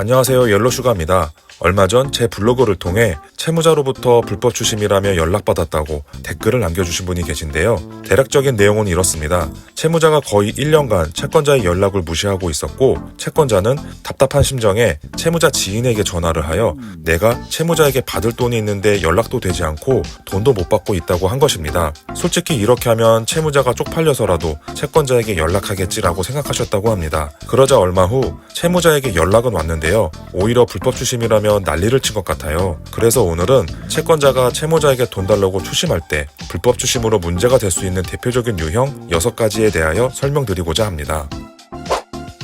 안녕하세요, 옐로슈가입니다. 얼마 전 제 블로그를 통해 채무자로부터 불법 추심이라며 연락받았다고 댓글을 남겨주신 분이 계신데요. 대략적인 내용은 이렇습니다. 채무자가 거의 1년간 채권자의 연락을 무시하고 있었고, 채권자는 답답한 심정에 채무자 지인에게 전화를 하여 내가 채무자에게 받을 돈이 있는데 연락도 되지 않고 돈도 못 받고 있다고 한 것입니다. 솔직히 이렇게 하면 채무자가 쪽팔려서라도 채권자에게 연락하겠지라고 생각하셨다고 합니다. 그러자 얼마 후 채무자에게 연락은 왔는데요. 오히려 불법 추심이라며 난리를 친 것 같아요. 그래서 오늘은 채권자가 채무자에게 돈 달라고 추심할 때 불법 추심으로 문제가 될 수 있는 대표적인 유형 6가지에 대하여 설명드리고자 합니다.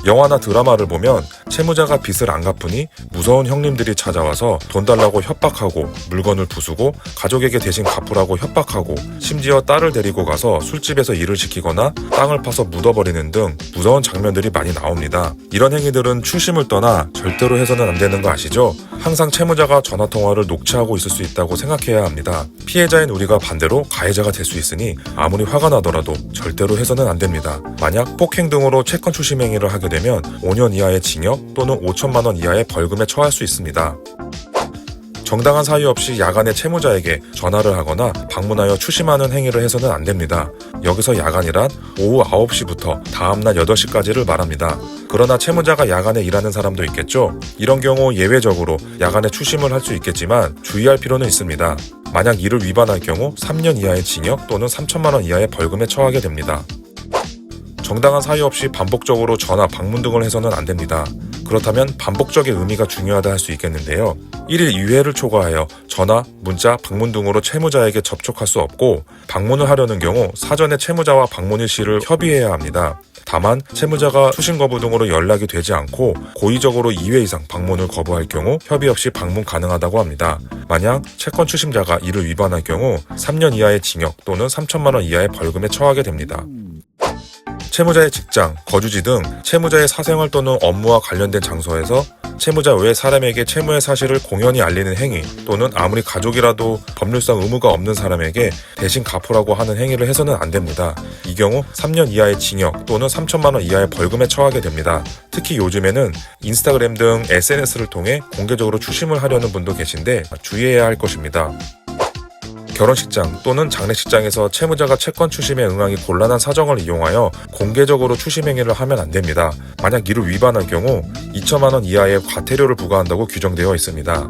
영화나 드라마를 보면 채무자가 빚을 안 갚으니 무서운 형님들이 찾아와서 돈 달라고 협박하고 물건을 부수고 가족에게 대신 갚으라고 협박하고 심지어 딸을 데리고 가서 술집에서 일을 시키거나 땅을 파서 묻어버리는 등 무서운 장면들이 많이 나옵니다. 이런 행위들은 추심을 떠나 절대로 해서는 안 되는 거 아시죠? 항상 채무자가 전화통화를 녹취하고 있을 수 있다고 생각해야 합니다. 피해자인 우리가 반대로 가해자가 될 수 있으니 아무리 화가 나더라도 절대로 해서는 안 됩니다. 만약 폭행 등으로 채권 추심 행위를 하게 되면 5년 이하의 징역 또는 5천만 원 이하의 벌금에 처할 수 있습니다. 정당한 사유 없이 야간에 채무자에게 전화를 하거나 방문하여 추심하는 행위를 해서는 안 됩니다. 여기서 야간이란 오후 9시부터 다음날 8시까지를 말합니다. 그러나 채무자가 야간에 일하는 사람도 있겠죠? 이런 경우 예외적으로 야간에 추심을 할 수 있겠지만 주의할 필요는 있습니다. 만약 이를 위반할 경우 3년 이하의 징역 또는 3천만 원 이하의 벌금에 처하게 됩니다. 정당한 사유 없이 반복적으로 전화, 방문 등을 해서는 안 됩니다. 그렇다면 반복적의 의미가 중요하다 할 수 있겠는데요. 1일 2회를 초과하여 전화, 문자, 방문 등으로 채무자에게 접촉할 수 없고, 방문을 하려는 경우 사전에 채무자와 방문일 시를 협의해야 합니다. 다만 채무자가 추심 거부 등으로 연락이 되지 않고 고의적으로 2회 이상 방문을 거부할 경우 협의 없이 방문 가능하다고 합니다. 만약 채권 추심자가 이를 위반할 경우 3년 이하의 징역 또는 3천만 원 이하의 벌금에 처하게 됩니다. 채무자의 직장, 거주지 등 채무자의 사생활 또는 업무와 관련된 장소에서 채무자 외 사람에게 채무의 사실을 공연히 알리는 행위 또는 아무리 가족이라도 법률상 의무가 없는 사람에게 대신 갚으라고 하는 행위를 해서는 안 됩니다. 이 경우 3년 이하의 징역 또는 3천만 원 이하의 벌금에 처하게 됩니다. 특히 요즘에는 인스타그램 등 SNS를 통해 공개적으로 추심을 하려는 분도 계신데 주의해야 할 것입니다. 결혼식장 또는 장례식장에서 채무자가 채권 추심에 응하기 곤란한 사정을 이용하여 공개적으로 추심 행위를 하면 안 됩니다. 만약 이를 위반할 경우 2천만 원 이하의 과태료를 부과한다고 규정되어 있습니다.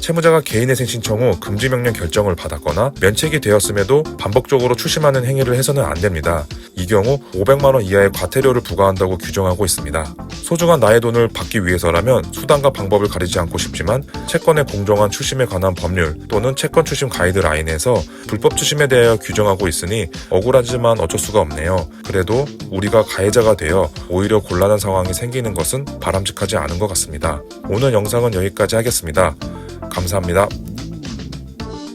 채무자가 개인회생 신청 후 금지명령 결정을 받았거나 면책이 되었음에도 반복적으로 추심하는 행위를 해서는 안 됩니다. 이 경우 500만 원 이하의 과태료를 부과한다고 규정하고 있습니다. 소중한 나의 돈을 받기 위해서라면 수단과 방법을 가리지 않고 싶지만 채권의 공정한 추심에 관한 법률 또는 채권 추심 가이드라인에서 불법 추심에 대하여 규정하고 있으니 억울하지만 어쩔 수가 없네요. 그래도 우리가 가해자가 되어 오히려 곤란한 상황이 생기는 것은 바람직하지 않은 것 같습니다. 오늘 영상은 여기까지 하겠습니다. 감사합니다.